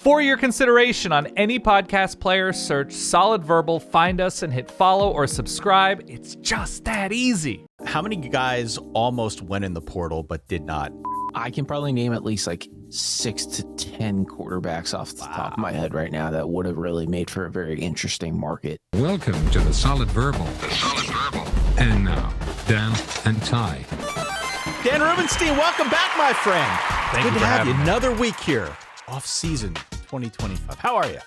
For your consideration on any podcast player, search Solid Verbal, find us, and hit follow or subscribe. It's just that easy. How many guys almost went in the portal but did not? I can probably name at least like 6 to 10 quarterbacks off the top of my head right now that would have really made for a very interesting market. Welcome to the Solid Verbal. And now, Dan and Ty. Dan Rubenstein, welcome back, my friend. Thank Good you to for have you. having me. Another week here, off season 2025. How are you?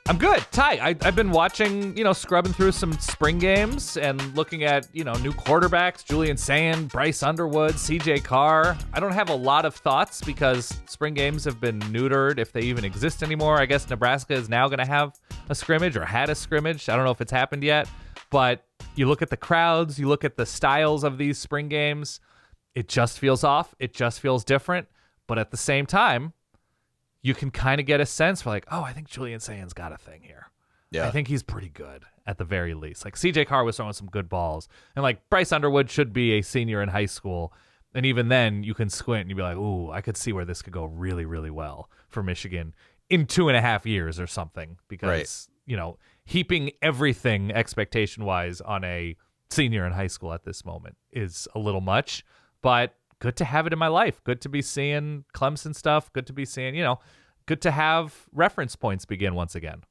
I'm good. Ty, I've been watching, scrubbing through some spring games and looking at, new quarterbacks, Julian Sand, Bryce Underwood, CJ Carr. I don't have a lot of thoughts because spring games have been neutered if they even exist anymore. I guess Nebraska is now going to have a scrimmage or had a scrimmage. I don't know if it's happened yet, but you look at the crowds, you look at the styles of these spring games, it just feels off. It just feels different. But at the same time, you can kind of get a sense for like, oh, I think Julian Sand's got a thing here. Yeah. I think he's pretty good at the very least. Like CJ Carr was throwing some good balls. And like Bryce Underwood should be a senior in high school. And even then you can squint and you'd be like, ooh, I could see where this could go really, really well for Michigan in 2.5 years or something. Because, heaping everything expectation wise on a senior in high school at this moment is a little much, but good to have it in my life. Good to be seeing Clemson stuff. Good to be seeing, good to have reference points begin once again.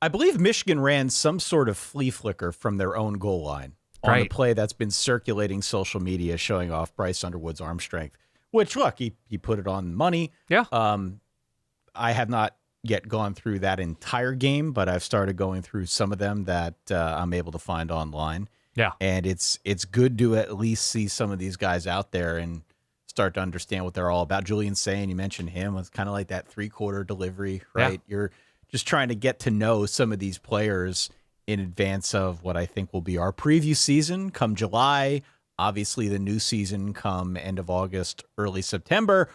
I believe Michigan ran some sort of flea flicker from their own goal line on a play that's been circulating social media showing off Bryce Underwood's arm strength, which, look, he put it on money. Yeah. I have not yet gone through that entire game, but I've started going through some of them that I'm able to find online. Yeah. And it's good to at least see some of these guys out there and start to understand what they're all about. Julian Sand, you mentioned him, it's kind of like that 3-quarter delivery, right? Yeah. You're just trying to get to know some of these players in advance of what I think will be our preview season come July. Obviously, the new season come end of August, early September.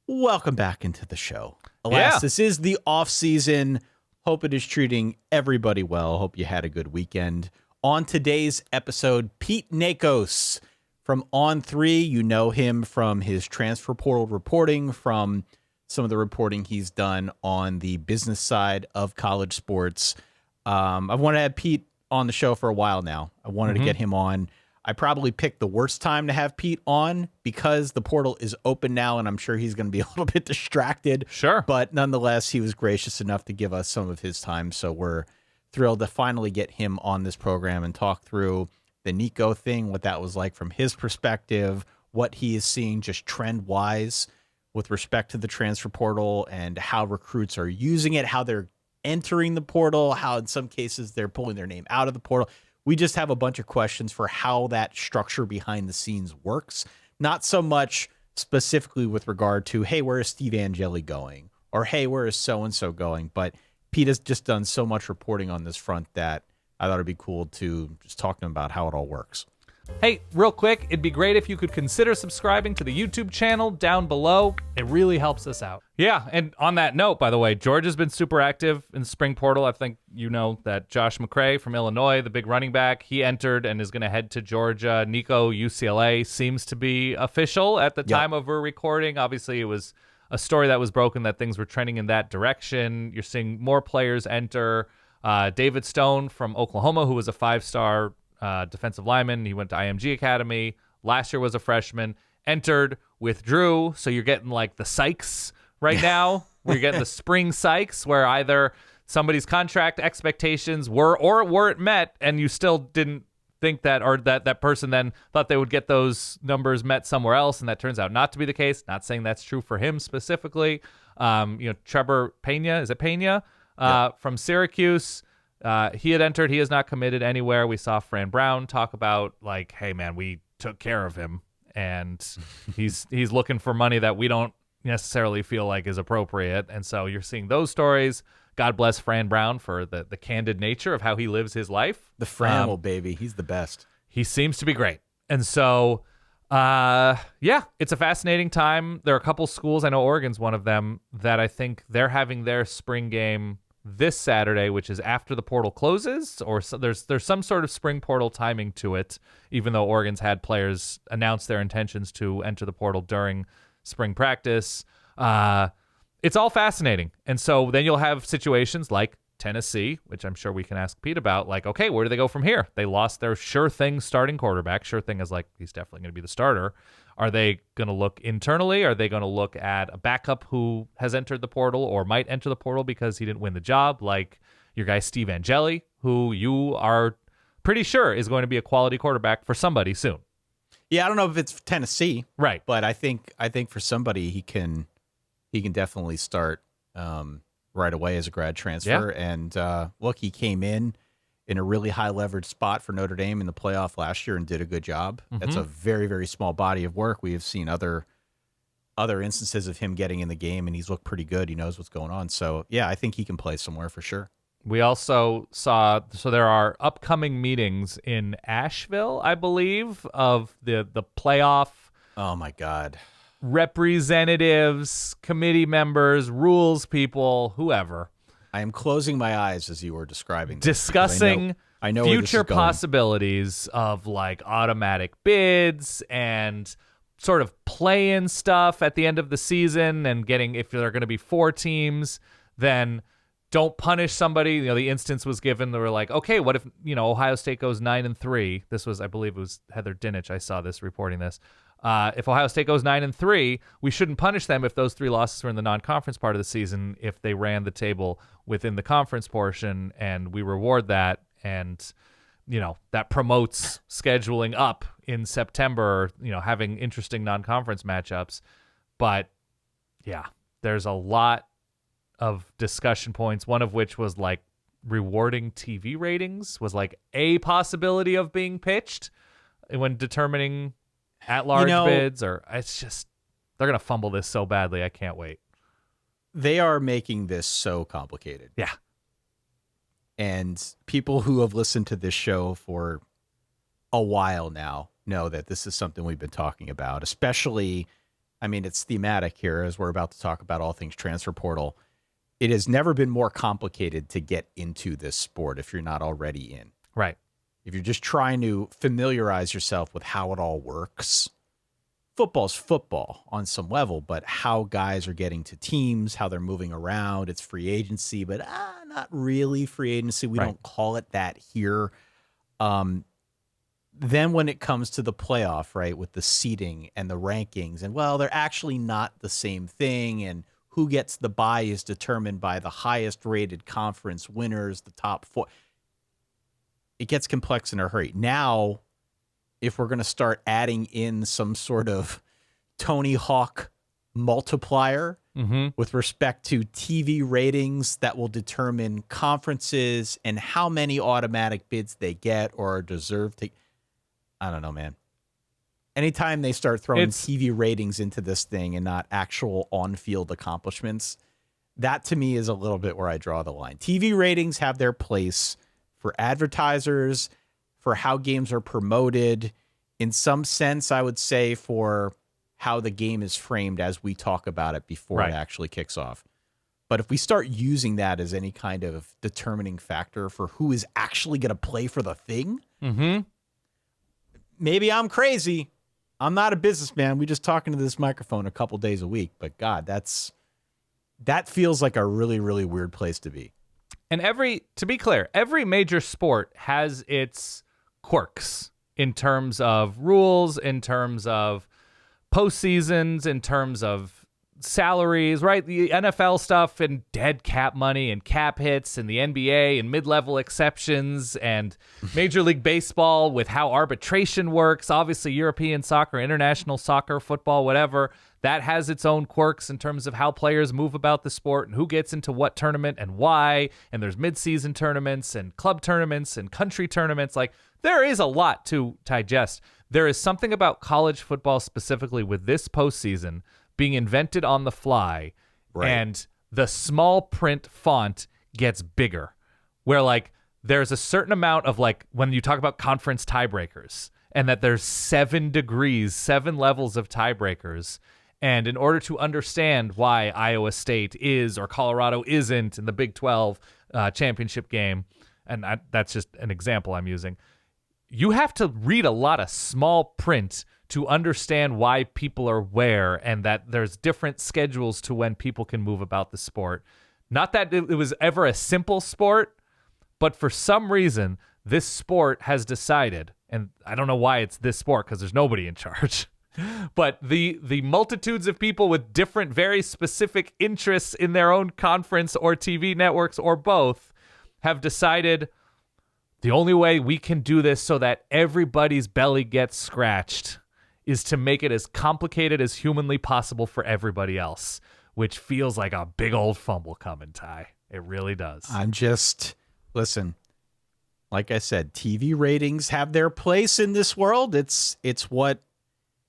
Welcome back into the show. Alas, This is the off season. Hope it is treating everybody well. Hope you had a good weekend. On today's episode, Pete Nakos from On3. You know him from his transfer portal reporting, from some of the reporting he's done on the business side of college sports. I've wanted to have Pete on the show for a while now. I wanted to get him on. I probably picked the worst time to have Pete on because the portal is open now, and I'm sure he's going to be a little bit distracted. Sure. But nonetheless, he was gracious enough to give us some of his time, so we're thrilled to finally get him on this program and talk through the Nico thing, what that was like from his perspective, what he is seeing just trend-wise with respect to the transfer portal and how recruits are using it, how they're entering the portal, how in some cases they're pulling their name out of the portal. We just have a bunch of questions for how that structure behind the scenes works, not so much specifically with regard to, hey, where is Steve Angeli going? Or, hey, where is so-and-so going? But Pete has just done so much reporting on this front that I thought it'd be cool to just talk to him about how it all works. Hey, real quick, it'd be great if you could consider subscribing to the YouTube channel down below. It really helps us out. Yeah, and on that note, by the way, Georgia's been super active in the spring portal. I think you know that Josh McCray from Illinois, the big running back, he entered and is going to head to Georgia. Nico, UCLA, seems to be official at the time of we're recording. Obviously, it was a story that was broken that things were trending in that direction. You're seeing more players enter. David Stone from Oklahoma, who was a 5-star defensive lineman. He went to IMG Academy. Last year was a freshman. Entered, withdrew. So you're getting like the Sykes right now. Where you're getting the spring Sykes, where either somebody's contract expectations weren't met, and you still didn't think that, or that person then thought they would get those numbers met somewhere else, and that turns out not to be the case. Not saying that's true for him specifically. Trevor Pena, is it Pena? From Syracuse. He had entered. He has not committed anywhere. We saw Fran Brown talk about like, hey man, we took care of him, and he's looking for money that we don't necessarily feel like is appropriate. And so you're seeing those stories. God bless Fran Brown for the candid nature of how he lives his life. The Fran baby, he's the best. He seems to be great. And so, it's a fascinating time. There are a couple schools, I know Oregon's one of them, that I think they're having their spring game this Saturday, which is after the portal closes, or so there's some sort of spring portal timing to it, even though Oregon's had players announce their intentions to enter the portal during spring practice. it's all fascinating. And so then you'll have situations like Tennessee, which I'm sure we can ask Pete about, like, okay, where do they go from here? They lost their sure thing starting quarterback. Sure thing is like, he's definitely going to be the starter. Are they going to look internally? Are they going to look at a backup who has entered the portal or might enter the portal because he didn't win the job, like your guy Steve Angeli, who you are pretty sure is going to be a quality quarterback for somebody soon? Yeah, I don't know if it's Tennessee, right? But I think for somebody he can definitely start right away as a grad transfer. Yeah. And look, he came in a really high leverage spot for Notre Dame in the playoff last year and did a good job. Mm-hmm. That's a very, very small body of work. We have seen other instances of him getting in the game, and he's looked pretty good. He knows what's going on. So, yeah, I think he can play somewhere for sure. We also saw, so there are upcoming meetings in Asheville, I believe, of the playoff. Oh, my God. Representatives, committee members, rules people, whoever. I am closing my eyes as you were describing this, discussing I know future possibilities of like automatic bids and sort of play-in stuff at the end of the season, and getting, if there are going to be 4 teams, then don't punish somebody. You know, the instance was given, they were like, okay, what if, you know, Ohio State goes 9-3? This was, I believe it was Heather Dinich, I saw this reporting this. If Ohio State goes 9-3, we shouldn't punish them if those 3 losses were in the non-conference part of the season, if they ran the table within the conference portion, and we reward that. And, you know, that promotes scheduling up in September, you know, having interesting non-conference matchups. But yeah, there's a lot of discussion points, one of which was like rewarding TV ratings was like a possibility of being pitched when determining at-large bids, or it's just, they're going to fumble this so badly. I can't wait. They are making this so complicated. Yeah. And people who have listened to this show for a while now know that this is something we've been talking about, especially, I mean, it's thematic here as we're about to talk about all things transfer portal. It has never been more complicated to get into this sport if you're not already in. Right. If you're just trying to familiarize yourself with how it all works, football's football on some level, but how guys are getting to teams, how they're moving around, it's free agency, but not really free agency. We don't call it that here. Then when it comes to the playoff, right, with the seeding and the rankings, and well, they're actually not the same thing, and who gets the bye is determined by the highest rated conference winners, the top 4. It gets complex in a hurry. Now, if we're going to start adding in some sort of Tony Hawk multiplier with respect to TV ratings that will determine conferences and how many automatic bids they get or deserve to, I don't know, man. Anytime they start throwing TV ratings into this thing and not actual on-field accomplishments, that to me is a little bit where I draw the line. TV ratings have their place for advertisers, for how games are promoted, in some sense, I would say, for how the game is framed as we talk about it before it actually kicks off. But if we start using that as any kind of determining factor for who is actually going to play for the thing, maybe I'm crazy. I'm not a businessman. We just talking to this microphone a couple days a week. But God, that feels like a really, really weird place to be. And to be clear, every major sport has its quirks in terms of rules, in terms of postseasons, in terms of salaries, right? The NFL stuff and dead cap money and cap hits, and the NBA and mid-level exceptions, and Major League Baseball with how arbitration works. Obviously, European soccer, international soccer, football, whatever, that has its own quirks in terms of how players move about the sport and who gets into what tournament and why. And there's mid-season tournaments and club tournaments and country tournaments. Like, there is a lot to digest. There is something about college football specifically with this postseason being invented on the fly, and the small print font gets bigger, where like there's a certain amount of like when you talk about conference tiebreakers, and that there's 7 degrees, 7 levels of tiebreakers. And in order to understand why Iowa State is or Colorado isn't in the Big 12 championship game, and that's just an example I'm using, you have to read a lot of small print to understand why people are where and that there's different schedules to when people can move about the sport. Not that it was ever a simple sport, but for some reason, this sport has decided, and I don't know why it's this sport because there's nobody in charge, but the multitudes of people with different, very specific interests in their own conference or TV networks or both have decided the only way we can do this so that everybody's belly gets scratched is to make it as complicated as humanly possible for everybody else, which feels like a big old fumble coming, Ty. It really does. Listen, like I said, TV ratings have their place in this world. It's what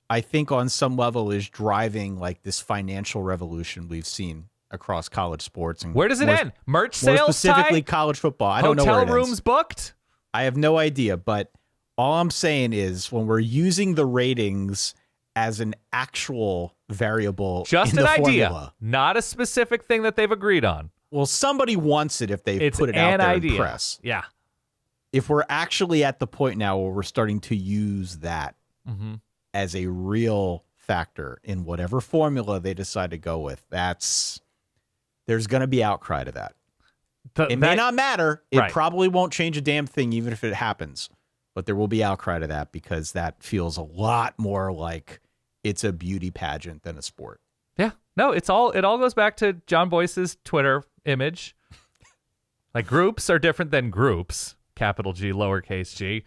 I think on some level is driving like this financial revolution we've seen across college sports. And where does it end? Merch sales, more specifically Ty? college football. I don't know where it Hotel rooms ends. booked? I have no idea, but all I'm saying is when we're using the ratings as an actual variable Just in an the idea, formula, not a specific thing that they've agreed on. well, somebody wants it if they It's put it an out there idea. in press. Yeah. If we're actually at the point now where we're starting to use that as a real factor in whatever formula they decide to go with, there's going to be outcry to that. It may not matter. It Right. probably won't change a damn thing, even if it happens. But there will be outcry to that because that feels a lot more like it's a beauty pageant than a sport. Yeah. No, it all goes back to John Boyce's Twitter image. Like groups are different than groups, capital G, lowercase g.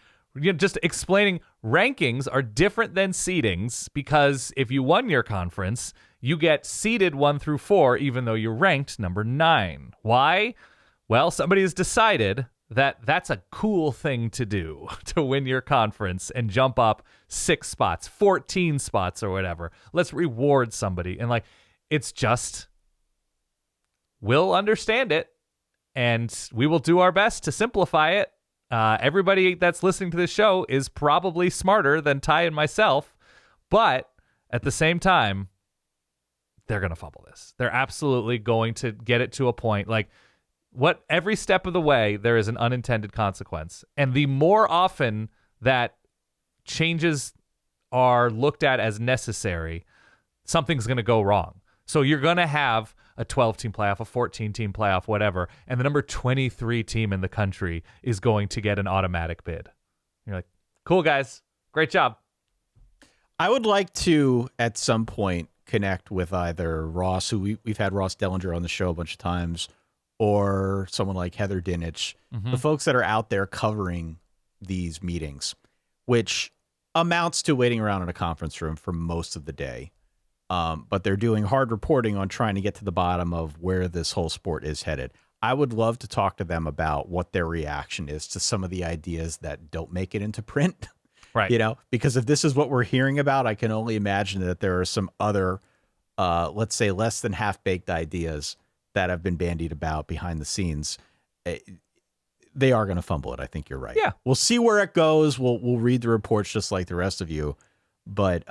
Just explaining rankings are different than seedings because if you won your conference, you get seeded 1 through 4, even though you're ranked number 9. Why? Well, somebody has decided that that's a cool thing to do to win your conference and jump up 6 spots, 14 spots or whatever. Let's reward somebody. And like, it's just, we'll understand it and we will do our best to simplify it. Everybody that's listening to this show is probably smarter than Ty and myself, but at the same time, they're going to fumble this. They're absolutely going to get it to a point like, every step of the way, there is an unintended consequence. And the more often that changes are looked at as necessary, something's going to go wrong. So you're going to have a 12-team playoff, a 14-team playoff, whatever, and the number 23 team in the country is going to get an automatic bid. You're like, cool, guys. Great job. I would like to, at some point, connect with either Ross, who we've had Ross Dellinger on the show a bunch of times, or someone like Heather Dinich, the folks that are out there covering these meetings, which amounts to waiting around in a conference room for most of the day. But they're doing hard reporting on trying to get to the bottom of where this whole sport is headed. I would love to talk to them about what their reaction is to some of the ideas that don't make it into print. Right. Because if this is what we're hearing about, I can only imagine that there are some other, let's say, less than half-baked ideas that have been bandied about behind the scenes. They are going to fumble it. I think you're right. Yeah. We'll see where it goes. We'll read the reports just like the rest of you. But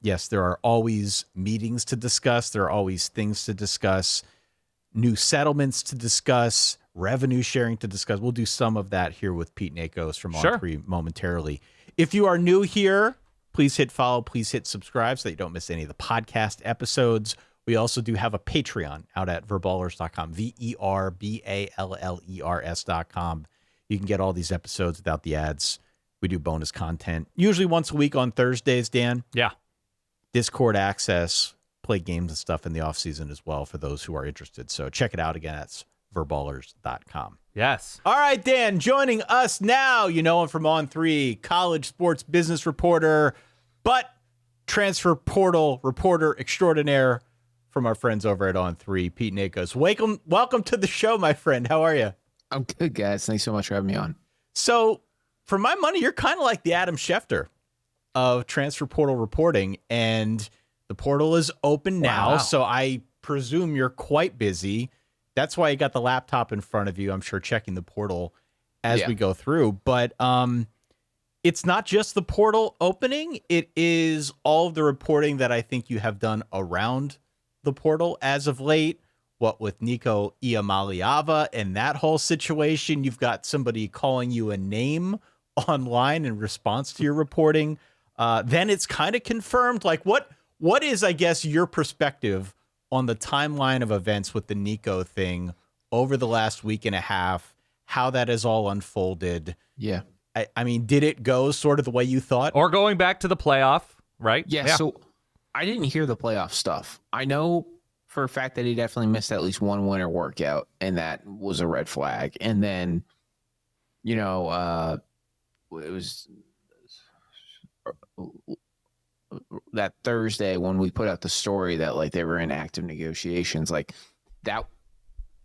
yes, there are always meetings to discuss. There are always things to discuss, new settlements to discuss, revenue sharing to discuss. We'll do some of that here with Pete Nakos from On3 momentarily. If you are new here, please hit follow. Please hit subscribe so that you don't miss any of the podcast episodes. We also do have a Patreon out at verballers.com, verballers.com. You can get all these episodes without the ads. We do bonus content, usually once a week on Thursdays, Dan. Yeah. Discord access, play games and stuff in the off season as well for those who are interested. So check it out again. That's verballers.com. Yes. All right, Dan, joining us now, you know him from On3, college sports business reporter, but transfer portal reporter extraordinaire from our friends over at On3, Pete Nakos. Welcome to the show, my friend. How are you? I'm good, guys. Thanks so much for having me on. So, for my money, you're kind of like the Adam Schefter of transfer portal reporting, and the portal is open now, Wow. so I presume you're quite busy. That's why you got the laptop in front of you, I'm sure, checking the portal as we go through. But it's not just the portal opening. It is all of the reporting that I think you have done around the portal as of late. What with Nico Iamaleava and that whole situation, you've got somebody calling you a name online in response to your reporting. then it's kind of confirmed. Like what is, I guess, your perspective on the timeline of events with the Nico thing over the last week and a half, how that has all unfolded? Yeah. I mean, did it go sort of the way you thought? Or going back to the playoff, right? Yeah. So I didn't hear the playoff stuff. I know for a fact that he definitely missed at least one winter workout, and that was a red flag. And then, it was that Thursday when we put out the story that like they were in active negotiations, like that.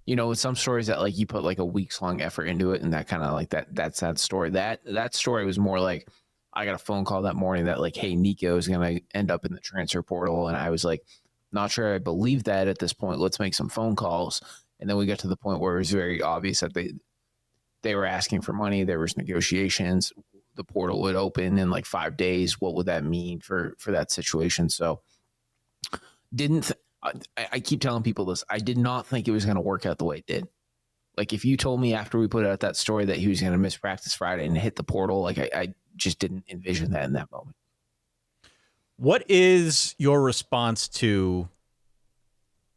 With some stories that like you put like a week's long effort into it, and that kind of like that's that story. That story was more like I got a phone call that morning that like, hey, Nico is going to end up in the transfer portal, and I was like, not sure I believe that at this point. Let's make some phone calls, and then we got to the point where it was very obvious that they were asking for money. There was negotiations. The portal would open in like 5 days. What would that mean for that situation? So I keep telling people this. I did not think it was going to work out the way it did. Like if you told me after we put out that story that he was going to miss practice Friday and hit the portal, like I just didn't envision that in that moment. What is your response to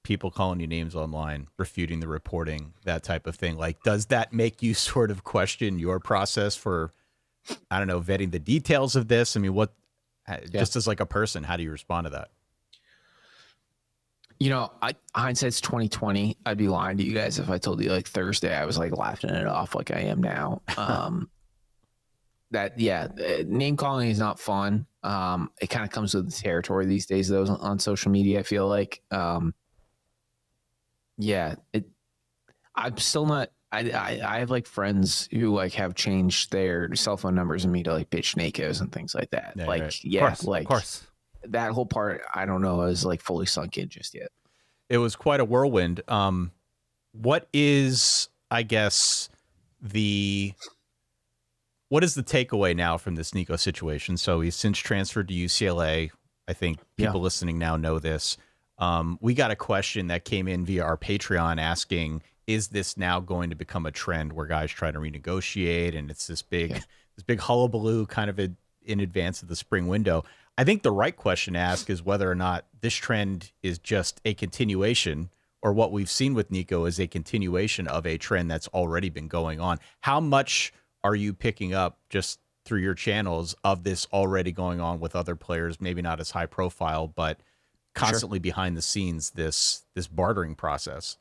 people calling you names online, refuting the reporting, that type of thing? Like, does that make you sort of question your process for, I don't know, vetting the details of this? I mean, just as like a person, how do you respond to that? Hindsight's 2020. I'd be lying to you guys if I told you like Thursday I was like laughing it off like I am now. Name calling is not fun. It kind of comes with the territory these days, though, on social media. I feel like, I'm still not. I have like friends who like have changed their cell phone numbers and me to like bitch Nakos and things like that. Yeah, like, right. yeah, of course. That whole part, I don't know, is like fully sunk in just yet. It was quite a whirlwind. What is, I guess, what is the takeaway now from this Nico situation? So he's since transferred to UCLA. I think people listening now know this. We got a question that came in via our Patreon asking, is this now going to become a trend where guys try to renegotiate? And it's this big hullabaloo kind of in advance of the spring window. I think the right question to ask is whether or not this trend is just a continuation, or what we've seen with Nico is a continuation of a trend that's already been going on. How much are you picking up just through your channels of this already going on with other players, maybe not as high profile, but constantly behind the scenes, this bartering process?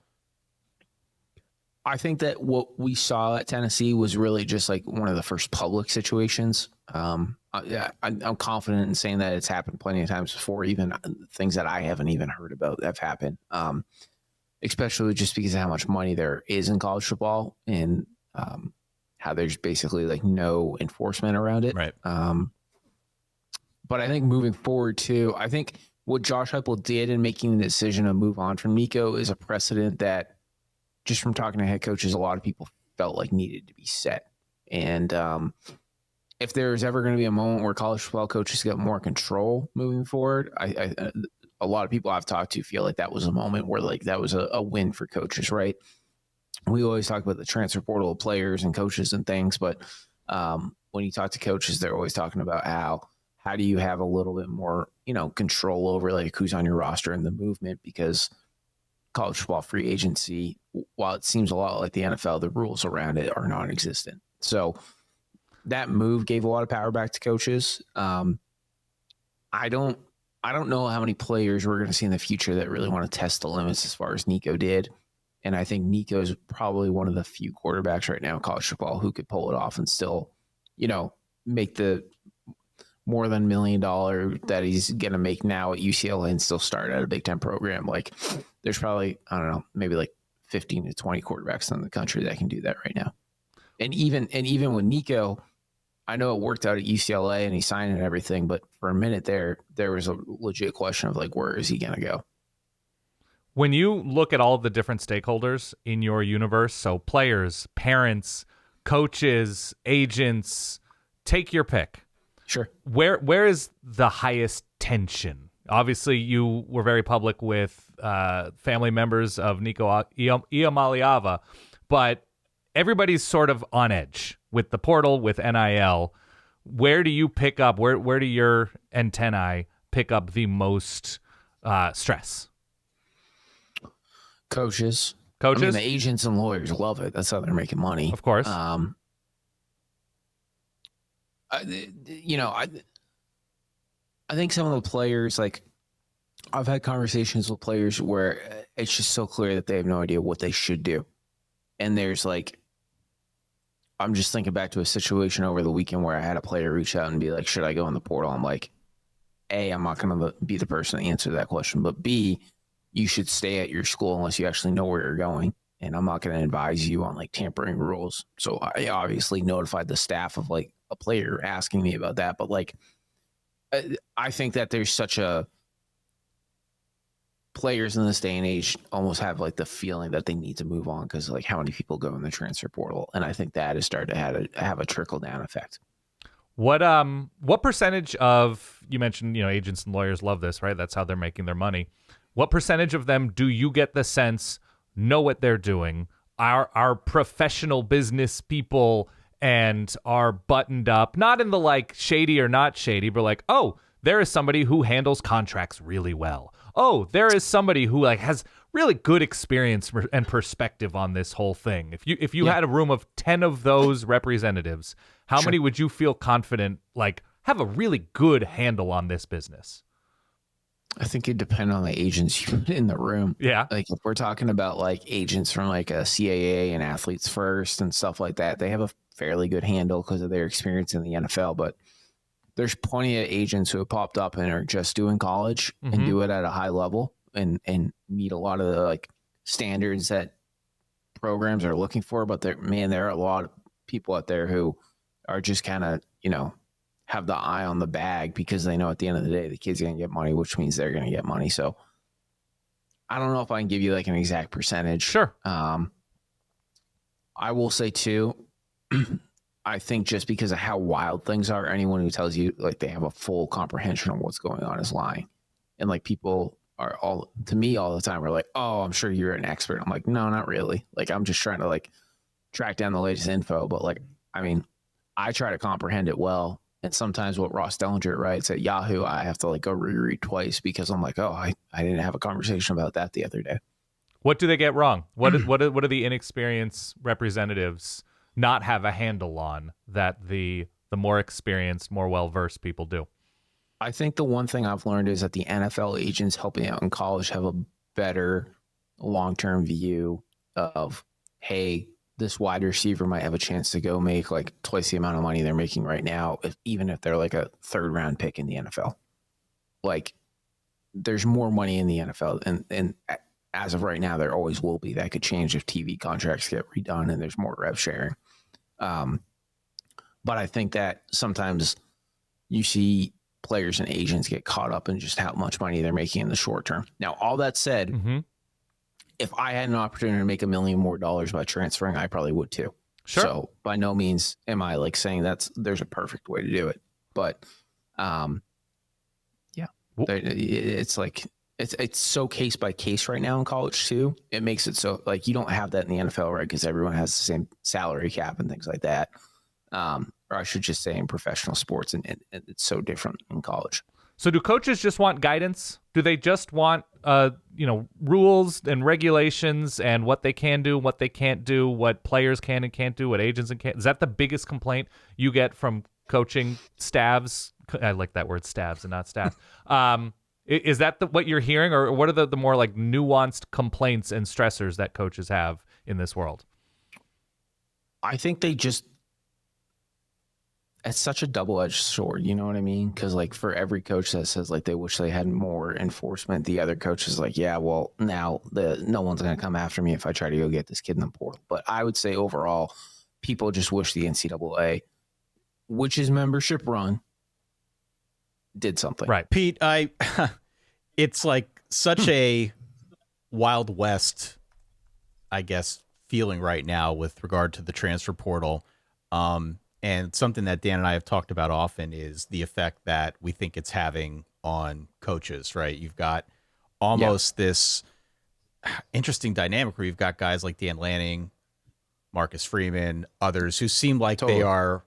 I think that what we saw at Tennessee was really just like one of the first public situations. I'm confident in saying that it's happened plenty of times before, even things that I haven't even heard about have happened, especially just because of how much money there is in college football and how there's basically like no enforcement around it. Right. But I think moving forward too, I think what Josh Heupel did in making the decision to move on from Nico is a precedent that, just from talking to head coaches, a lot of people felt like needed to be set. And if there's ever going to be a moment where college football coaches get more control moving forward, a lot of people I've talked to feel like that was a moment where like that was a win for coaches, right? We always talk about the transfer portal of players and coaches and things, but when you talk to coaches, they're always talking about how do you have a little bit more, control over like who's on your roster and the movement, because college football free agency, while it seems a lot like the NFL, the rules around it are non-existent. So that move gave a lot of power back to coaches. I don't know how many players we're going to see in the future that really want to test the limits as far as Nico did. And I think Nico is probably one of the few quarterbacks right now in college football who could pull it off and still, make the more than $1 million that he's going to make now at UCLA and still start at a Big Ten program. Like there's probably, I don't know, maybe like 15 to 20 quarterbacks in the country that can do that right now. And even with Nico, I know it worked out at UCLA and he signed and everything, but for a minute there was a legit question of like, where is he going to go? When you look at all of the different stakeholders in your universe, so players, parents, coaches, agents, take your pick. Sure. Where is the highest tension? Obviously, you were very public with family members of Nico Iamaleava, but everybody's sort of on edge with the portal, with NIL. where do you pick up? Where do your antennae pick up the most stress? Coaches. I mean, the agents and lawyers love it. That's how they're making money. Of course. I think some of the players, like, I've had conversations with players where it's just so clear that they have no idea what they should do. And there's like, I'm just thinking back to a situation over the weekend where I had a player reach out and be like, should I go in the portal? I'm like, A, I'm not going to be the person to answer that question, but B, you should stay at your school unless you actually know where you're going. And I'm not going to advise you on like tampering rules. So I obviously notified the staff of like a player asking me about that. But like, I think that there's such a players in this day and age almost have like the feeling that they need to move on because like how many people go in the transfer portal. And I think that has started to have a trickle down effect. What percentage of, you mentioned, agents and lawyers love this, right? That's how they're making their money. What percentage of them do you get the sense know what they're doing, are professional business people and are buttoned up, not in the like shady or not shady, but like, oh, there is somebody who handles contracts really well. Oh, there is somebody who like has really good experience and perspective on this whole thing. If you had a room of 10 of those representatives, how many would you feel confident like have a really good handle on this business? I think it depends on the agents you put in the room. Yeah. Like if we're talking about like agents from like a CAA and Athletes First and stuff like that, they have a fairly good handle because of their experience in the NFL. But there's plenty of agents who have popped up and are just doing college and do it at a high level and meet a lot of the like standards that programs are looking for. But there are a lot of people out there who are just kind of, have the eye on the bag because they know at the end of the day, the kid's going to get money, which means they're going to get money. So I don't know if I can give you like an exact percentage. Sure. I will say too, I think just because of how wild things are, anyone who tells you like they have a full comprehension of what's going on is lying. And like people are all the time are like, oh, I'm sure you're an expert. I'm like, no, not really. Like, I'm just trying to like track down the latest info. But like, I mean, I try to comprehend it well. And sometimes what Ross Dellinger writes at Yahoo, I have to like go reread twice because I'm like, oh, I didn't have a conversation about that the other day. What do they get wrong? What are the inexperienced representatives not have a handle on that the more experienced, more well-versed people do? I think the one thing I've learned is that the NFL agents helping out in college have a better long-term view of, hey, this wide receiver might have a chance to go make like twice the amount of money they're making right now, even if they're like a third round pick in the NFL. Like there's more money in the NFL and as of right now, there always will be. That could change if TV contracts get redone and there's more rev sharing. But I think that sometimes you see players and agents get caught up in just how much money they're making in the short term. Now, all that said, if I had an opportunity to make $1 million more by transferring, I probably would too. Sure. So by no means am I like saying there's a perfect way to do it, but it's like it's so case by case right now in college too. It makes it so like you don't have that in the NFL, right? Because everyone has the same salary cap and things like that. Or I should just say in professional sports, and it's so different in college. So do coaches just want guidance? Do they just want, rules and regulations and what they can do, what they can't do, what players can and can't do, what agents and can't? Is that the biggest complaint you get from coaching staffs? I like that word, staffs and not staff. Is that what you're hearing, or what are the more like nuanced complaints and stressors that coaches have in this world? I think it's such a double-edged sword, you know what I mean? Because like for every coach that says like they wish they had more enforcement, the other coach is like, yeah, well, now no one's going to come after me if I try to go get this kid in the portal. But I would say overall, people just wish the NCAA, which is membership run, did something. Right. Pete, it's like such a Wild West, I guess, feeling right now with regard to the transfer portal. And something that Dan and I have talked about often is the effect that we think it's having on coaches, right? You've got almost this interesting dynamic where you've got guys like Dan Lanning, Marcus Freeman, others who seem like they are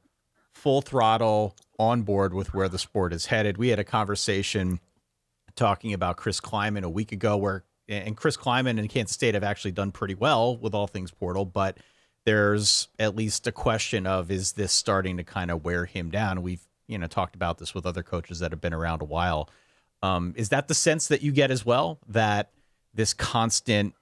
full throttle on board with where the sport is headed. We had a conversation talking about Chris Klieman a week ago and Chris Klieman and Kansas State have actually done pretty well with all things portal, but there's at least a question of, is this starting to kind of wear him down? We've, talked about this with other coaches that have been around a while. Is that the sense that you get as well, that this constant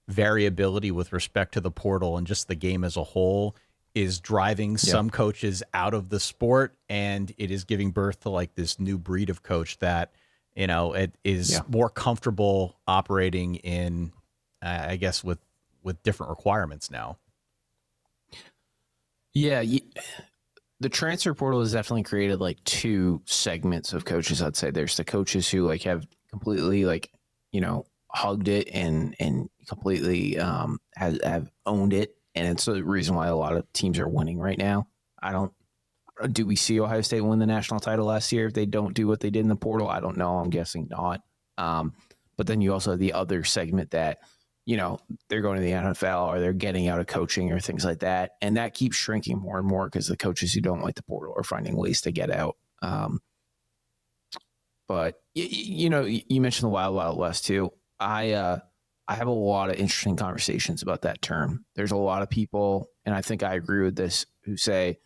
variability with respect to the portal and just the game as a whole is driving some coaches out of the sport, and it is giving birth to like this new breed of coach that, it is more comfortable operating in, I guess, with different requirements now? Yeah. The transfer portal has definitely created like two segments of coaches. I'd say there's the coaches who like have completely hugged it and completely have owned it. And it's the reason why a lot of teams are winning right now. Do we see Ohio State win the national title last year if they don't do what they did in the portal? I don't know. I'm guessing not. But then you also have the other segment that, they're going to the NFL or they're getting out of coaching or things like that. And that keeps shrinking more and more because the coaches who don't like the portal are finding ways to get out. But, you mentioned the Wild Wild West too. I have a lot of interesting conversations about that term. There's a lot of people, and I think I agree with this, who say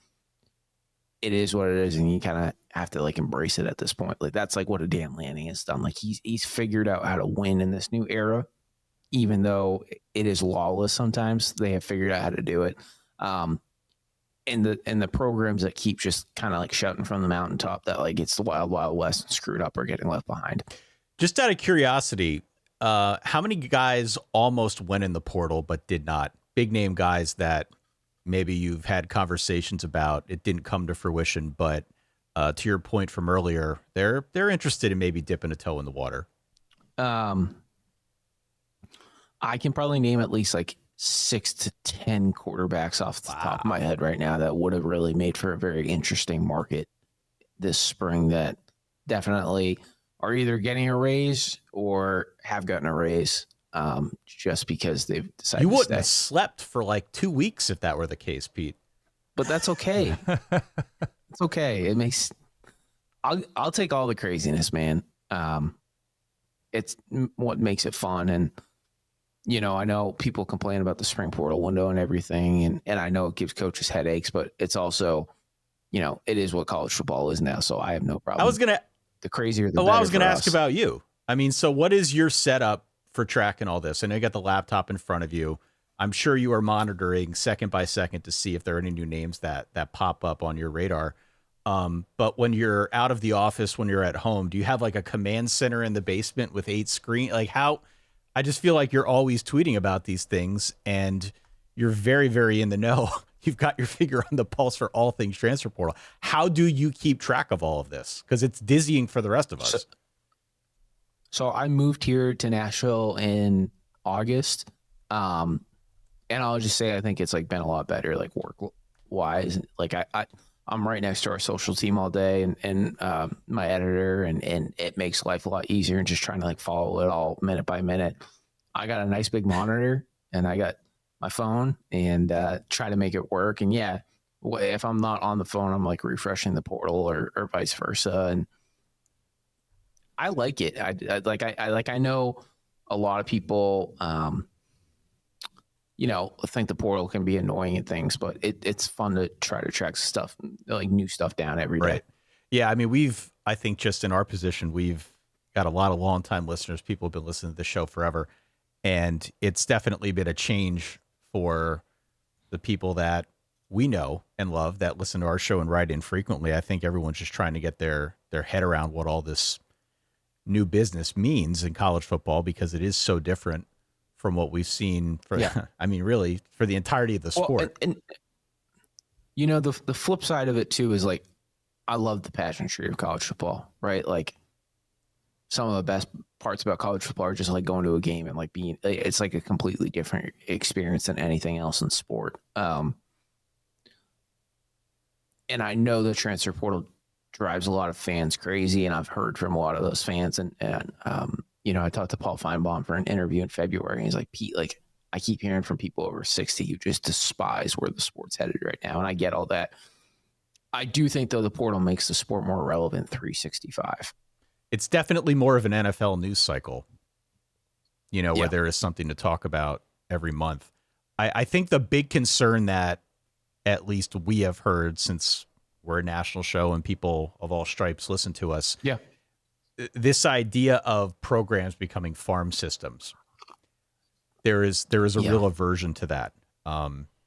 it is what it is, and you kind of have to like embrace it at this point. Like that's like what a Dan Lanning has done. Like he's figured out how to win in this new era, even though it is lawless sometimes. They have figured out how to do it. And the programs that keep just kind of like shouting from the mountaintop that like it's the Wild Wild West and screwed up are getting left behind. Just out of curiosity, how many guys almost went in the portal but did not? Big name guys that maybe you've had conversations about, it didn't come to fruition, but to your point from earlier, they're interested in maybe dipping a toe in the water. I can probably name at least like 6 to 10 quarterbacks off the top of my head right now that would have really made for a very interesting market this spring that definitely are either getting a raise or have gotten a raise just because they've decided you to wouldn't stay. have slept for like 2 weeks if that were the case, Pete. But that's okay. It's okay. It makes I'll take all the craziness, man. It's what makes it fun. And I know people complain about the spring portal window and everything, and I know it gives coaches headaches, but it's also, it is what college football is now. So I have no problem. The crazier, the better. I was going to ask us. about you. I mean, so what is your setup for tracking all this? I know you got the laptop in front of you. I'm sure you are monitoring second by second to see if there are any new names that pop up on your radar. But when you're out of the office, when you're at home, do you have like a command center in the basement with 8 screens? Like how? I just feel like you're always tweeting about these things and you're very, very in the know. You've got your finger on the pulse for all things transfer portal. How do you keep track of all of this? Because it's dizzying for the rest of us. So I moved here to Nashville in August. And I'll just say, I think it's like been a lot better, like work wise. Like I'm right next to our social team all day and my editor, and it makes life a lot easier and just trying to like follow it all minute by minute. I got a nice big monitor and I got my phone and try to make it work. And yeah, if I'm not on the phone, I'm like refreshing the portal or vice versa. And I like it. I know a lot of people, think the portal can be annoying and things, but it's fun to try to track stuff, like new stuff down every day. Right. Yeah. I mean, I think just in our position, we've got a lot of longtime listeners. People have been listening to the show forever. And it's definitely been a change for the people that we know and love that listen to our show and write in frequently. I think everyone's just trying to get their head around what all this new business means in college football, because it is so different from what we've seen I mean, really for the entirety of the sport. And the flip side of it too is like, I love the pageantry of college football, right? Like some of the best parts about college football are just like going to a game and like it's like a completely different experience than anything else in sport. And I know the transfer portal drives a lot of fans crazy, and I've heard from a lot of those fans. And I talked to Paul Feinbaum for an interview in February, and he's like, Pete, like I keep hearing from people over 60 who just despise where the sport's headed right now. And I get all that. I do think, though, the portal makes the sport more relevant 365. It's definitely more of an NFL news cycle, where there is something to talk about every month. I think the big concern that at least we have heard, since we're a national show and people of all stripes listen to us, this idea of programs becoming farm systems, there is a real aversion to that.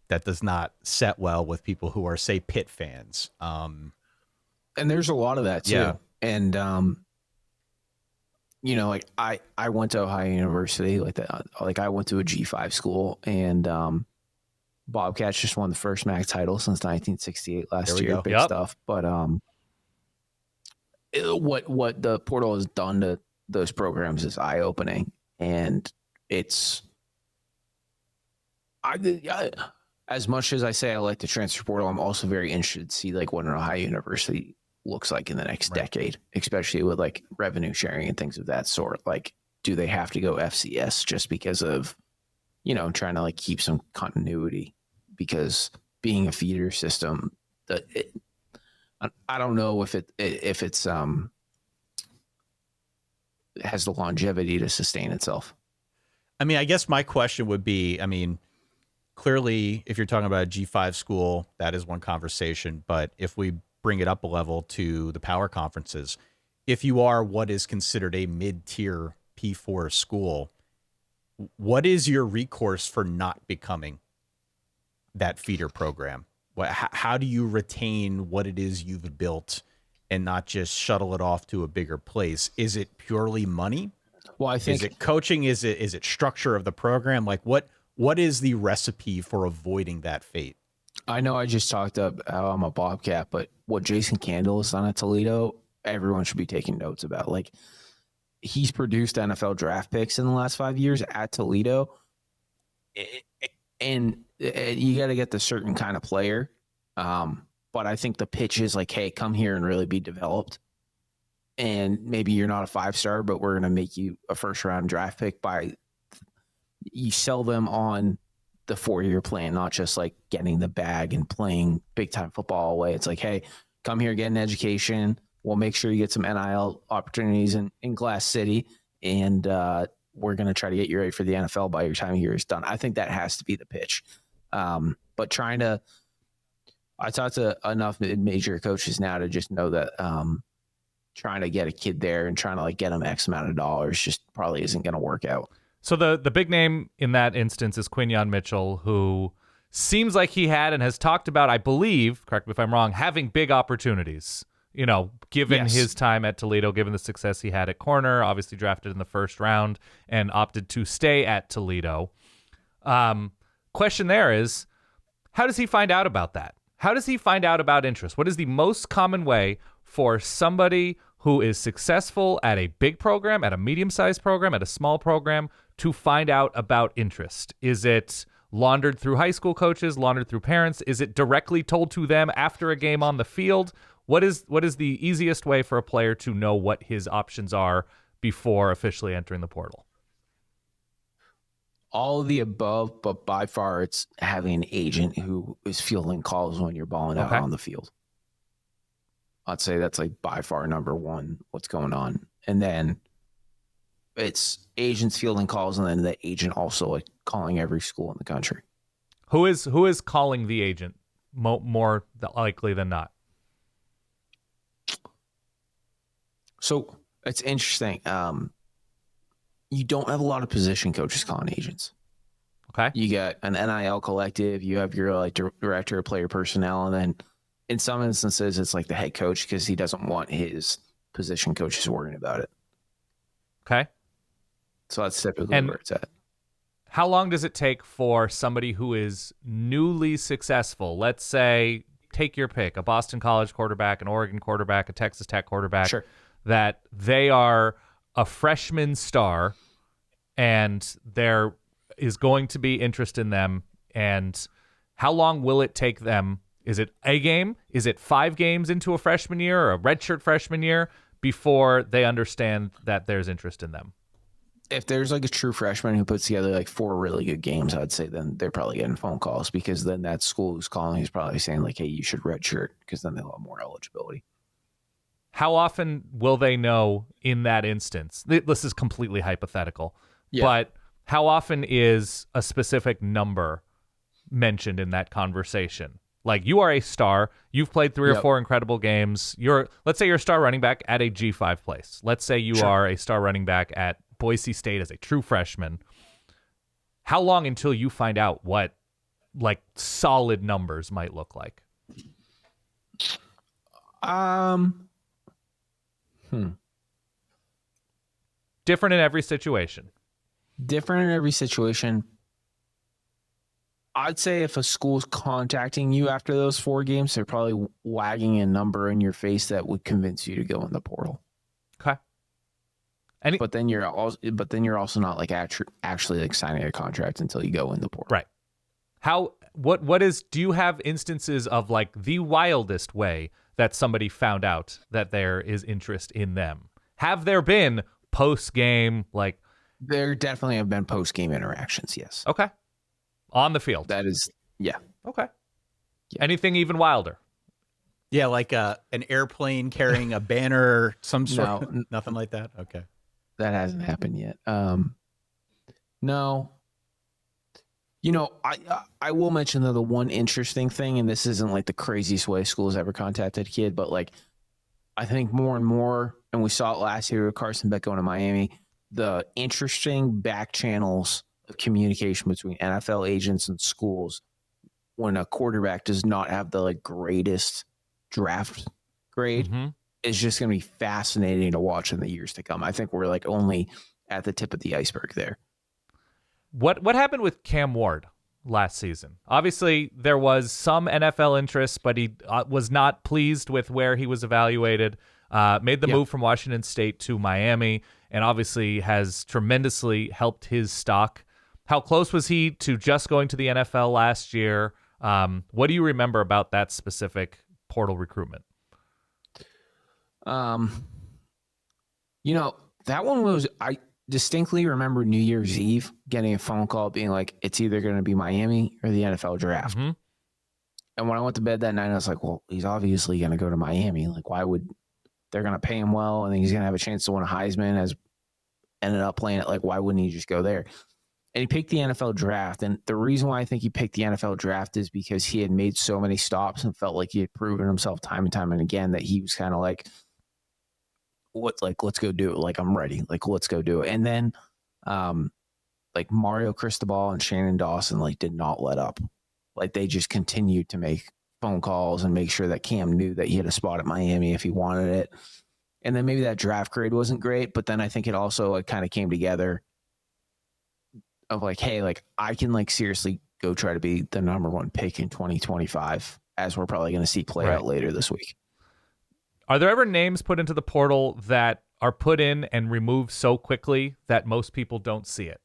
That does not set well with people who are, say, Pitt fans. And there's a lot of that too. Yeah. And like I went to Ohio University, like that. Like I went to a G5 school, and Bobcats just won the first MAC title since 1968 last year. Go. Big stuff. But what the portal has done to those programs is eye opening, and it's as much as I say I like the transfer portal, I'm also very interested to see like what an Ohio University looks like in the next decade, especially with like revenue sharing and things of that sort. Like, do they have to go FCS just because of, trying to like keep some continuity? Because being a feeder system, I don't know if it's has the longevity to sustain itself. I mean, I guess my question would be, clearly, if you're talking about a G5 school, that is one conversation. But if we bring it up a level to the power conferences, if you are what is considered a mid-tier P4 school, what is your recourse for not becoming that feeder program? How do you retain what it is you've built and not just shuttle it off to a bigger place? Is it purely money? Well, I think, is it coaching? Is it structure of the program? Like what is the recipe for avoiding that fate? I know I just talked up how I'm a Bobcat, but what Jason Candle has done at Toledo, everyone should be taking notes about. Like, he's produced NFL draft picks in the last 5 years at Toledo, and you got to get the certain kind of player. But I think the pitch is like, hey, come here and really be developed. And maybe you're not a 5-star, but we're going to make you a first-round draft pick you sell them on the 4-year plan, not just like getting the bag and playing big-time football away. It's like, hey, come here, get an education. We'll make sure you get some NIL opportunities in Glass City, and we're going to try to get you ready for the NFL by your time here is done. I think that has to be the pitch. But I talked to enough mid-major coaches now to just know that trying to get a kid there and trying to like get them X amount of dollars just probably isn't going to work out. So the big name in that instance is Quinyon Mitchell, who seems like he had and has talked about, I believe, correct me if I'm wrong, having big opportunities, given his time at Toledo, given the success he had at corner, obviously drafted in the first round and opted to stay at Toledo. Question there is, how does he find out about that? How does he find out about interest? What is the most common way for somebody who is successful at a big program, at a medium-sized program, at a small program, to find out about interest? Is it laundered through high school coaches, laundered through parents? Is it directly told to them after a game on the field? What is the easiest way for a player to know what his options are before officially entering the portal? All of the above, but by far it's having an agent who is fielding calls when you're balling out on the field. I'd say that's like by far number one, what's going on. And then it's agents fielding calls, and then the agent also like calling every school in the country. Who is calling the agent more likely than not? So it's interesting. You don't have a lot of position coaches calling agents. Okay. You got an NIL collective. You have your like director of player personnel, and then in some instances it's like the head coach because he doesn't want his position coaches worrying about it. Okay. So that's typically where it's at. How long does it take for somebody who is newly successful? Let's say, take your pick, a Boston College quarterback, an Oregon quarterback, a Texas Tech quarterback, sure, that they are a freshman star and there is going to be interest in them. And how long will it take them? Is it a game? Is it 5 games into a freshman year or a redshirt freshman year before they understand that there's interest in them? if there's like a true freshman who puts together like 4 really good games, I'd say then they're probably getting phone calls, because then that school who's calling is probably saying like, hey, you should redshirt, because then they'll have more eligibility. How often will they know in that instance? This is completely hypothetical, but how often is a specific number mentioned in that conversation? Like, you are a star. You've played 3 or 4 incredible games. Let's say you're a star running back at a G5 place. Let's say you are a star running back at Boise State as a true freshman. How long until you find out what like solid numbers might look like? Different in every situation. Different in every situation. I'd say if a school's contacting you after those 4 games, they're probably wagging a number in your face that would convince you to go in the portal. Okay. But then you're also not like actually like signing a contract until you go in the portal. Right. Do you have instances of like the wildest way that somebody found out that there is interest in them? Have there been post-game, like? There definitely have been post-game interactions, yes. Okay. On the field. That is, yeah. Okay. Yeah. Anything even wilder? Yeah, like an airplane carrying a banner, some sort of, nothing like that? Okay. That hasn't happened yet. No. You know, I will mention, though, the one interesting thing, and this isn't like the craziest way schools ever contacted a kid, but like I think more and more, and we saw it last year with Carson Beck going to Miami, the interesting back channels of communication between NFL agents and schools when a quarterback does not have the like greatest draft grade is just going to be fascinating to watch in the years to come. I think we're like only at the tip of the iceberg there. What happened with Cam Ward last season? Obviously, there was some NFL interest, but he was not pleased with where he was evaluated. Made the move from Washington State to Miami, and obviously has tremendously helped his stock. How close was he to just going to the NFL last year? What do you remember about that specific portal recruitment? You know, that one was, I distinctly remember New Year's Eve getting a phone call being like, it's either going to be Miami or the NFL draft. And when I went to bed that night, I was like, well, he's obviously going to go to Miami. Like, why would they're going to pay him well? And then he's going to have a chance to win a Heisman, has ended up playing it. Like, why wouldn't he just go there? And he picked the NFL draft. And the reason why I think he picked the NFL draft is because he had made so many stops and felt like he had proven himself time and time and again that he was kind of like, let's go do it. Like, I'm ready. Like, let's go do it. And then, like Mario Cristobal and Shannon Dawson, like, did not let up. Like, they just continued to make phone calls and make sure that Cam knew that he had a spot at Miami if he wanted it. And then maybe that draft grade wasn't great, but then I think it also kind of came together of like, hey, like, I can like seriously go try to be the number 1 pick in 2025, as we're probably going to see play out later this week. Are there ever names put into the portal that are put in and removed so quickly that most people don't see it?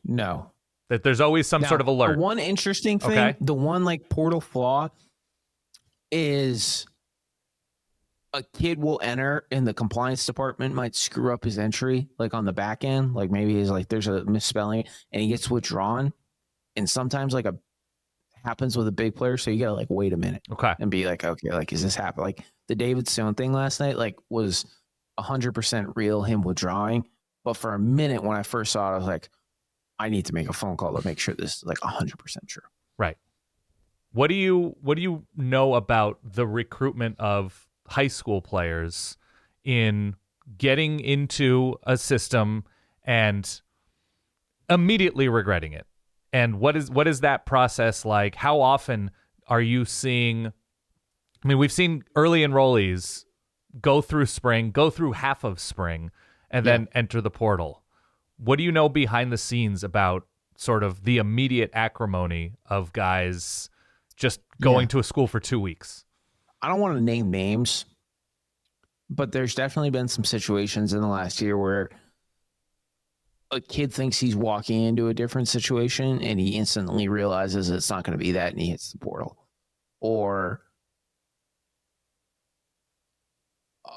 No. That there's always some sort of alert. The one interesting thing, the one like portal flaw is a kid will enter and the compliance department might screw up his entry, like on the back end. Like maybe he's like, there's a misspelling and he gets withdrawn. And sometimes like happens with a big player, so you gotta like wait a minute and be like, okay, like, is this happening? Like the David Stone thing last night, like, was 100% real, him withdrawing, but for a minute when I first saw it, I was like, I need to make a phone call to make sure this is like 100% true. Right. What do you know about the recruitment of high school players in getting into a system and immediately regretting it? And what is that process like? How often are you seeing? I mean, we've seen early enrollees go through spring, go through half of spring, and then enter the portal. What do you know behind the scenes about sort of the immediate acrimony of guys just going to a school for 2 weeks? I don't want to name names, but there's definitely been some situations in the last year where a kid thinks he's walking into a different situation and he instantly realizes it's not going to be that and he hits the portal. Or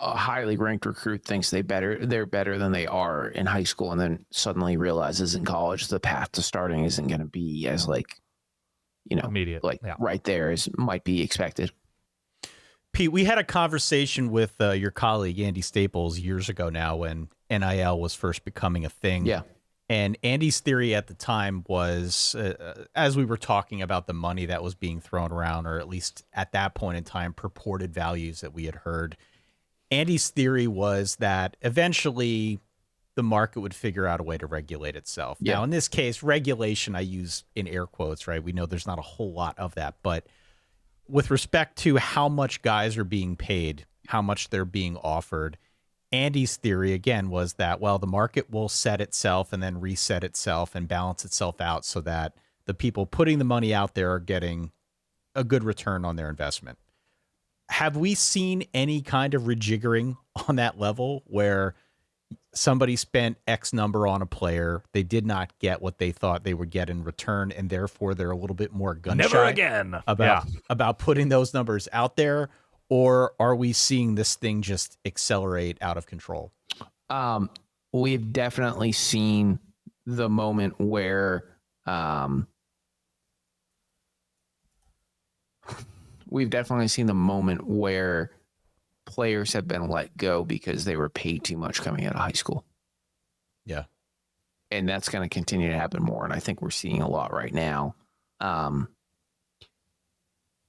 a highly ranked recruit thinks they're better than they are in high school, and then suddenly realizes in college the path to starting isn't going to be as immediate, right there as might be expected. Pete, we had a conversation with your colleague Andy Staples years ago now when NIL was first becoming a thing. Yeah. And Andy's theory at the time was, as we were talking about the money that was being thrown around, or at least at that point in time, purported values that we had heard, Andy's theory was that eventually the market would figure out a way to regulate itself. Yeah. Now, in this case, regulation, I use in air quotes, right? We know there's not a whole lot of that. But with respect to how much guys are being paid, how much they're being offered, Andy's theory, again, was that, well, the market will set itself and then reset itself and balance itself out so that the people putting the money out there are getting a good return on their investment. Have we seen any kind of rejiggering on that level where somebody spent X number on a player, they did not get what they thought they would get in return, and therefore they're a little bit more gun-shy about putting those numbers out there? Or are we seeing this thing just accelerate out of control? We've definitely seen the moment where players have been let go because they were paid too much coming out of high school. Yeah. And that's going to continue to happen more. And I think we're seeing a lot right now.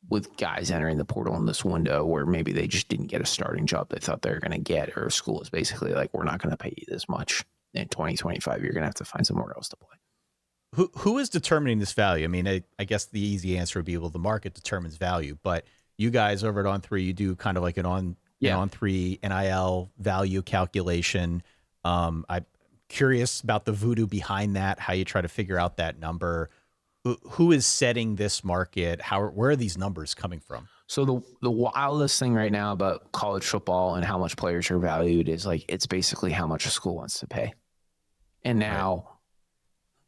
With guys entering the portal in this window where maybe they just didn't get a starting job they thought they were going to get, or a school is basically like, we're not going to pay you this much in 2025. You're going to have to find somewhere else to play. Who is determining this value? I mean, I guess the easy answer would be, well, the market determines value, but you guys over at On3, you do kind of like an On3 NIL value calculation. I'm curious about the voodoo behind that, how you try to figure out that number. Who is setting this market? Where are these numbers coming from? So the wildest thing right now about college football and how much players are valued is like, it's basically how much a school wants to pay. And now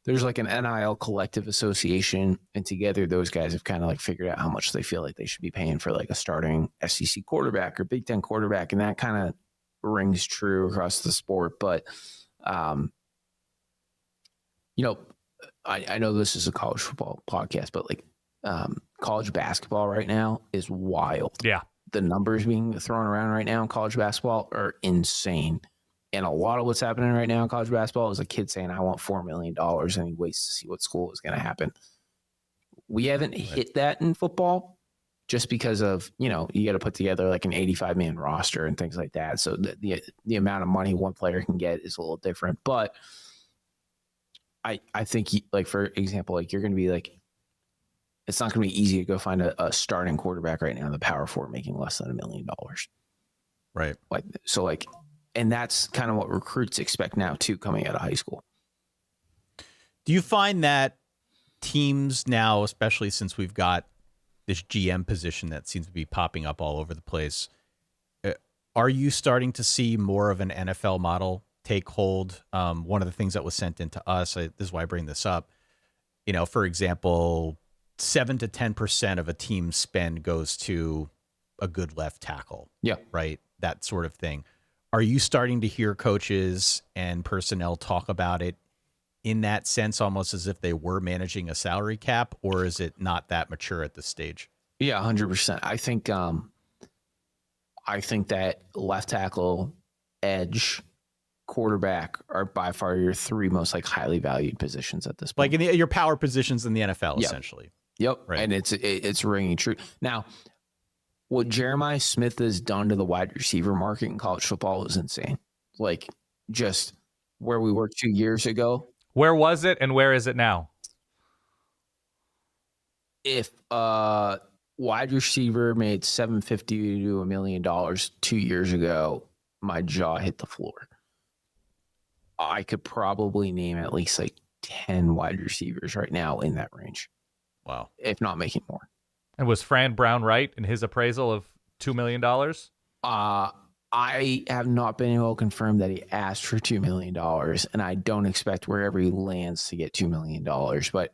there's like an NIL collective association, and together those guys have kind of like figured out how much they feel like they should be paying for like a starting SEC quarterback or Big Ten quarterback. And that kind of rings true across the sport. But, I know this is a college football podcast, but like college basketball right now is wild. Yeah. The numbers being thrown around right now in college basketball are insane. And a lot of what's happening right now in college basketball is a kid saying, I want $4 million, and he waits to see what school is going to happen. We haven't hit that in football just because of, you got to put together like an 85-man roster and things like that. So the amount of money one player can get is a little different. But I think, like, for example, like, you're going to be like, it's not going to be easy to go find a starting quarterback right now in the Power Four making less than $1 million. Right. Like, so like, and that's kind of what recruits expect now too, coming out of high school. Do you find that teams now, especially since we've got this GM position that seems to be popping up all over the place, are you starting to see more of an NFL model take hold? One of the things that was sent into us, this is why I bring this up, for example, 7 to 10% of a team's spend goes to a good left tackle. Yeah. Right. That sort of thing. Are you starting to hear coaches and personnel talk about it in that sense, almost as if they were managing a salary cap, or is it not that mature at this stage? Yeah, 100%. I think that left tackle, edge, quarterback are by far your three most like highly valued positions at this point. Like in your power positions in the NFL, essentially. Yep. Right. And it's ringing true. Now, what Jeremiah Smith has done to the wide receiver market in college football is insane. Like, just where we were 2 years ago. Where was it and where is it now? If wide receiver made $750 to $1 million 2 years ago, my jaw hit the floor. I could probably name at least like 10 wide receivers right now in that range. Wow. If not making more. And was Fran Brown right in his appraisal of $2 million? I have not been able to confirm that he asked for $2 million, and I don't expect wherever he lands to get $2 million. But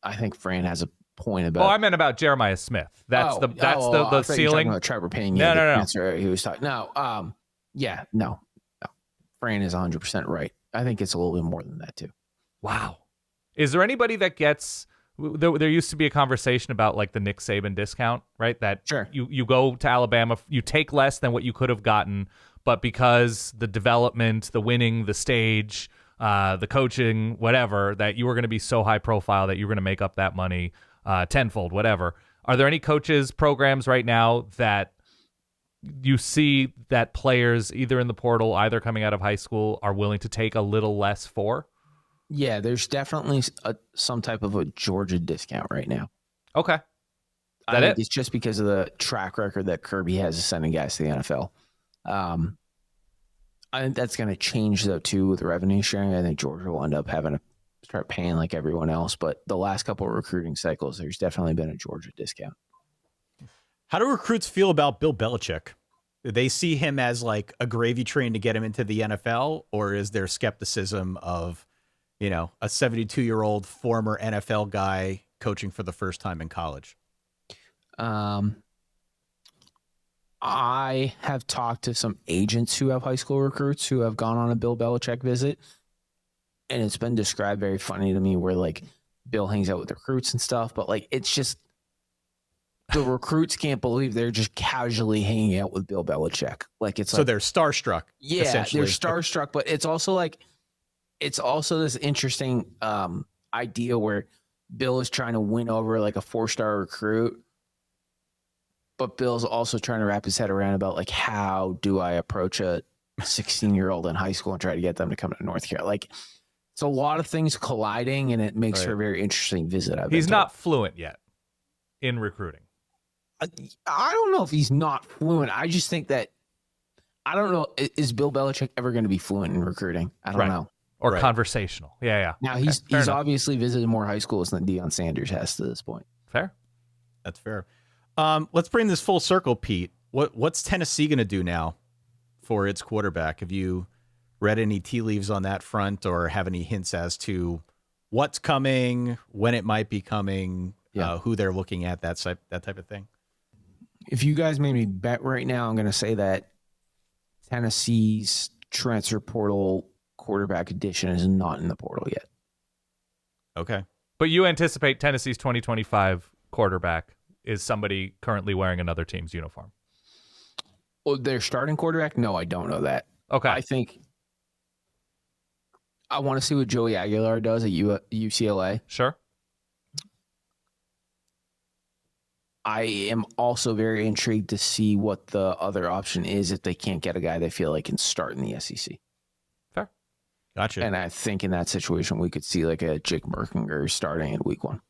I think Fran has point about. Oh, I meant about Jeremiah Smith. That's the I thought you were ceiling. talking about Trevor Payne. No. Answer he was talking. No. No. Fran is 100% right. I think it's a little bit more than that too. Wow. Is there anybody that gets? There used to be a conversation about like the Nick Saban discount, right? That Sure. you go to Alabama, you take less than what you could have gotten, but because the development, the winning, the stage, the coaching, whatever, that you were going to be so high profile that you were going to make up that money tenfold, whatever. Are there any coaches programs right now that you see that players either in the portal, either coming out of high school, are willing to take a little less for? Yeah, there's definitely some type of a Georgia discount right now. Okay. I think it's just because of the track record that Kirby has of sending guys to the NFL. I think that's going to change, though, too, with revenue sharing. I think Georgia will end up having to start paying like everyone else. But the last couple of recruiting cycles, there's definitely been a Georgia discount. How do recruits feel about Bill Belichick? Do they see him as like a gravy train to get him into the NFL? Or is there skepticism of, a 72-year-old former NFL guy coaching for the first time in college? I have talked to some agents who have high school recruits who have gone on a Bill Belichick visit, and it's been described very funny to me where like Bill hangs out with recruits and stuff, but like it's just the recruits can't believe they're just casually hanging out with Bill Belichick. Like it's so like, they're starstruck. yeah, they're starstruck, but it's also this interesting idea where Bill is trying to win over like a 4-star recruit, but Bill's also trying to wrap his head around about like, how do I approach a 16-year-old in high school and try to get them to come to North Carolina? Like, it's a lot of things colliding, and it makes for a very interesting visit. He's not fluent yet in recruiting. I don't know if he's not fluent. I just think that, I don't know, is Bill Belichick ever going to be fluent in recruiting? I don't know. Or conversational. Yeah. Now, he's obviously visited more high schools than Deion Sanders has to this point. Fair. That's fair. Let's bring this full circle, Pete. What's Tennessee going to do now for its quarterback? Have you read any tea leaves on that front, or have any hints as to what's coming, when it might be coming, who they're looking at, that type of thing? If you guys made me bet right now, I'm going to say that Tennessee's transfer portal quarterback edition is not in the portal yet. Okay. But you anticipate Tennessee's 2025 quarterback is somebody currently wearing another team's uniform? Well, their starting quarterback? No, I don't know that. Okay. I think I want to see what Joey Aguilar does at UCLA. Sure. I am also very intrigued to see what the other option is if they can't get a guy they feel like can start in the SEC. Fair. Gotcha. And I think in that situation, we could see like a Jake Merkinger starting in week 1.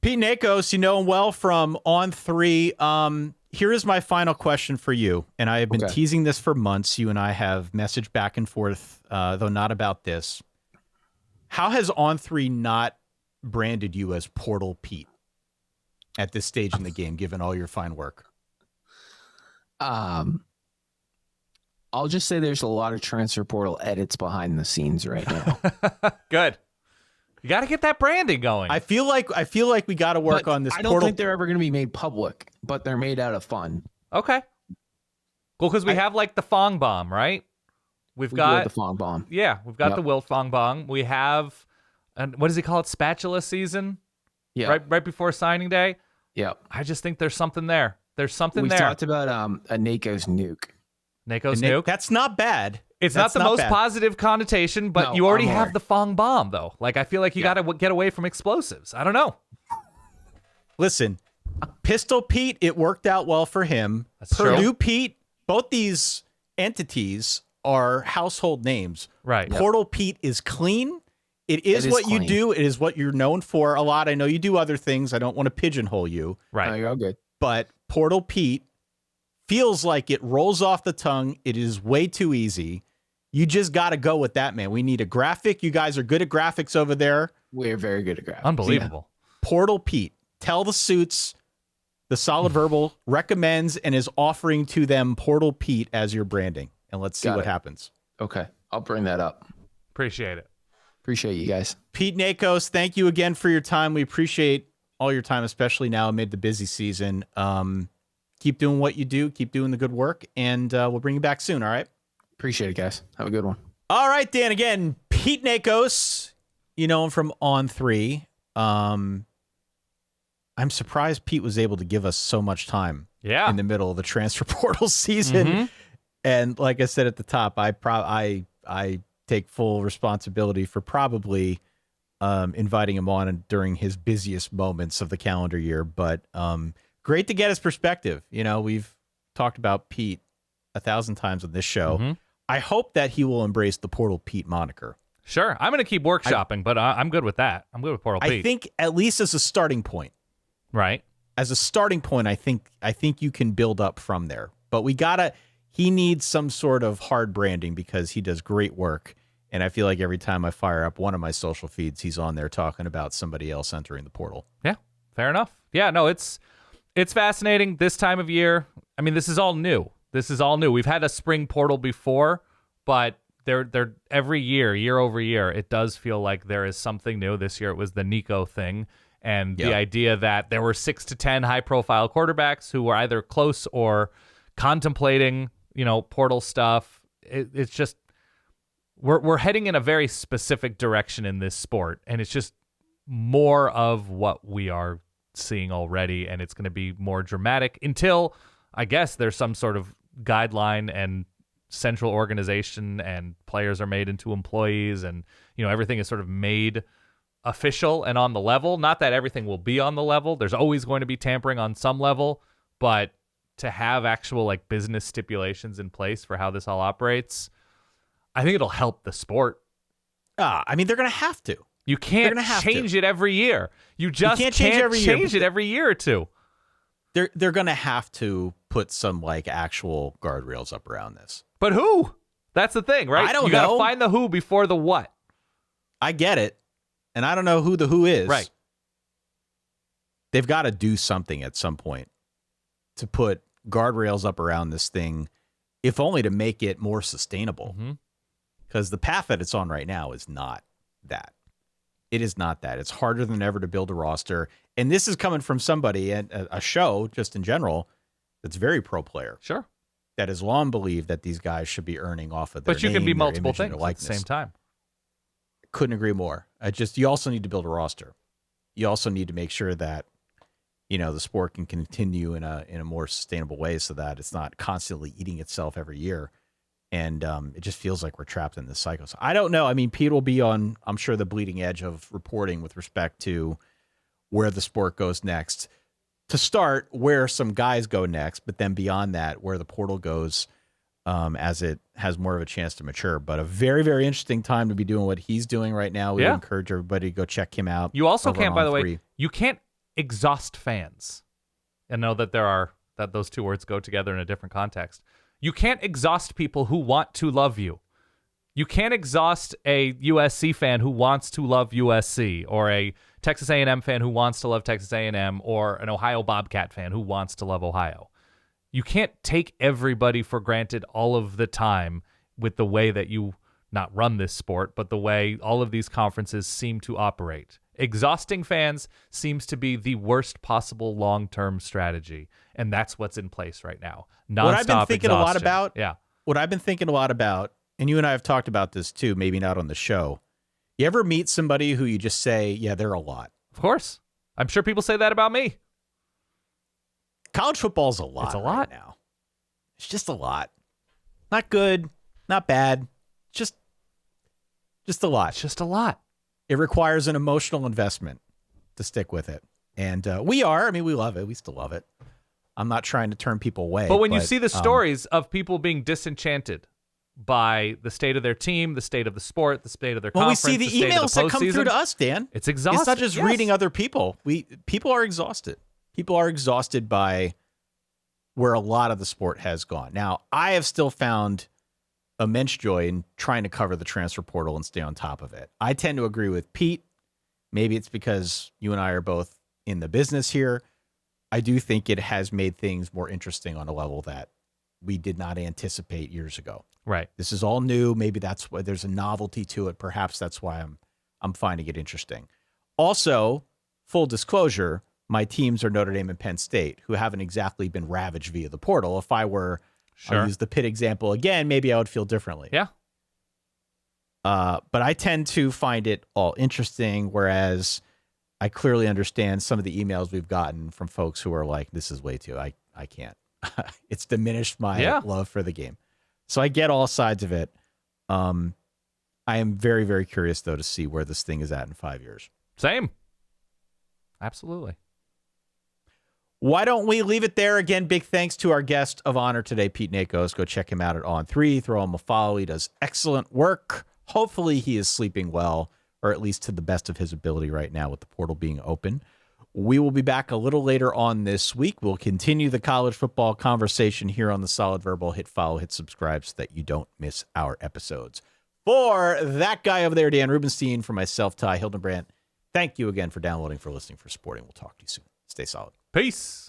Pete Nakos, you know him well from On3. Here is my final question for you. And I have been teasing this for months. You and I have messaged back and forth, though not about this. How has On3 not branded you as Portal Pete at this stage in the game, given all your fine work? I'll just say there's a lot of transfer portal edits behind the scenes right now. Good. You got to get that branding going. I feel like we got to work on this. I don't think they're ever going to be made public, but they're made out of fun. Okay. Cool, because we have like the Fong Bomb, right? We got the Fong Bomb. Yeah, we've got the Wilt Fong Bomb. We have, and what does he call it? Spatula season. Yeah. Right before signing day. Yeah. I just think there's something there. There's something We've there. talked about a Nakos nuke. Nakos nuke. That's not bad. It's not the most positive connotation, but you already have the Fong Bomb, though. Like, I feel like you got to get away from explosives. I don't know. Listen, Pistol Pete, it worked out well for him. That's Purdue true. Pete, both these entities are household names. Right. Portal Pete is clean. It is what you do. It is what you're known for a lot. I know you do other things. I don't want to pigeonhole you. Right. No, you're all good. But Portal Pete feels like it rolls off the tongue. It is way too easy. You just got to go with that, man. We need a graphic. You guys are good at graphics over there. We're very good at graphics. Unbelievable. Portal Pete, tell the suits the Solid Verbal recommends and is offering to them Portal Pete as your branding. And let's see what happens. Okay. I'll bring that up. Appreciate it. Appreciate you guys. Pete Nakos, thank you again for your time. We appreciate all your time, especially now amid the busy season. Keep doing what you do. Keep doing the good work, and we'll bring you back soon, all right? Appreciate it, guys. Have a good one. All right, Dan. Again, Pete Nakos, you know him from On3. I'm surprised Pete was able to give us so much time in the middle of the transfer portal season. Mm-hmm. And like I said at the top, I take full responsibility for probably inviting him on during his busiest moments of the calendar year. But great to get his perspective. You know, we've talked about Pete 1,000 times on this show. Mm-hmm. I hope that he will embrace the Portal Pete moniker. Sure. I'm going to keep workshopping, but I'm good with that. I'm good with Portal Pete. I think at least as a starting point. Right. As a starting point, I think you can build up from there. But he needs some sort of hard branding because he does great work. And I feel like every time I fire up one of my social feeds, he's on there talking about somebody else entering the portal. Yeah, fair enough. Yeah, no, it's fascinating this time of year. I mean, this is all new. We've had a spring portal before, but they're every year over year, it does feel like there is something new. This year it was the Nico thing, and the idea that there were 6 to 10 high-profile quarterbacks who were either close or contemplating, portal stuff. It's just we're heading in a very specific direction in this sport, and it's just more of what we are seeing already, and it's going to be more dramatic until I guess there's some sort of guideline and central organization and players are made into employees, and everything is sort of made official and on the level. Not that everything will be on the level. There's always going to be tampering on some level, but to have actual business stipulations in place for how this all operates, I think it'll help the sport. I mean, they're going to have to. You can't change it every year. You just can't change it every year or two. They're going to have to put some actual guardrails up around this. But who? That's the thing, right? I don't know. You got to find the who before the what. I get it. And I don't know who the who is. Right. They've got to do something at some point to put guardrails up around this thing, if only to make it more sustainable. Because the path that it's on right now is not that. It is not that. It's harder than ever to build a roster. And this is coming from somebody at a show, just in general, that's very pro player. Sure. That has long believed that these guys should be earning off of their But you name, can be their multiple image, and things their at the same time. Couldn't agree more. You also need to build a roster. You also need to make sure that, the sport can continue in a more sustainable way so that it's not constantly eating itself every year. And it just feels like we're trapped in this cycle. So I don't know. I mean, Pete will be on, I'm sure, the bleeding edge of reporting with respect to where the sport goes next. To start, where some guys go next, but then beyond that, where the portal goes as it has more of a chance to mature. But a very, very interesting time to be doing what he's doing right now. We encourage everybody to go check him out. You also can't, by the way, you can't exhaust fans. And know that that those two words go together in a different context. You can't exhaust people who want to love you. You can't exhaust a USC fan who wants to love USC, or a Texas A&M fan who wants to love Texas A&M, or an Ohio Bobcat fan who wants to love Ohio. You can't take everybody for granted all of the time with the way that you not run this sport, but the way all of these conferences seem to operate. Exhausting fans seems to be the worst possible long-term strategy, and that's what's in place right now. What I've been thinking exhaustion. a lot about, what I've been thinking a lot about, and you and I have talked about this too, maybe not on the show. You ever meet somebody who you just say, yeah, they're a lot? Of course. I'm sure people say that about me. College football's a lot. It's a lot right now. It's just a lot. Not good, not bad. Just a lot. It's just a lot. It requires an emotional investment to stick with it. And we love it. We still love it. I'm not trying to turn people away. But when you see the stories of people being disenchanted by the state of their team, the state of the sport, the state of their conference, when we see the emails that come through to us, Dan, it's exhausting. It's not just reading other people. People are exhausted. People are exhausted by where a lot of the sport has gone. Now, I have still found immense joy in trying to cover the transfer portal and stay on top of it. I tend to agree with Pete. Maybe it's because you and I are both in the business here. I do think it has made things more interesting on a level that we did not anticipate years ago. Right. This is all new. Maybe that's why there's a novelty to it. Perhaps that's why I'm I'm finding it interesting. Also, full disclosure, my teams are Notre Dame and Penn State, who haven't exactly been ravaged via the portal. If I were, I'll use the Pitt example again, maybe I would feel differently. Yeah. But I tend to find it all interesting, whereas I clearly understand some of the emails we've gotten from folks who are like, this is way too, I can't. It's diminished my love for the game. So I get all sides of it. I am very, very curious, though, to see where this thing is at in 5 years. Same. Absolutely. Why don't we leave it there? Again, big thanks to our guest of honor today, Pete Nakos. Go check him out at On3. Throw him a follow. He does excellent work. Hopefully he is sleeping well, or at least to the best of his ability right now with the portal being open. We will be back a little later on this week. We'll continue the college football conversation here on the Solid Verbal. Hit follow, hit subscribe so that you don't miss our episodes. For that guy over there, Dan Rubenstein, for myself, Ty Hildenbrandt, thank you again for downloading, for listening, for supporting. We'll talk to you soon. Stay solid. Peace.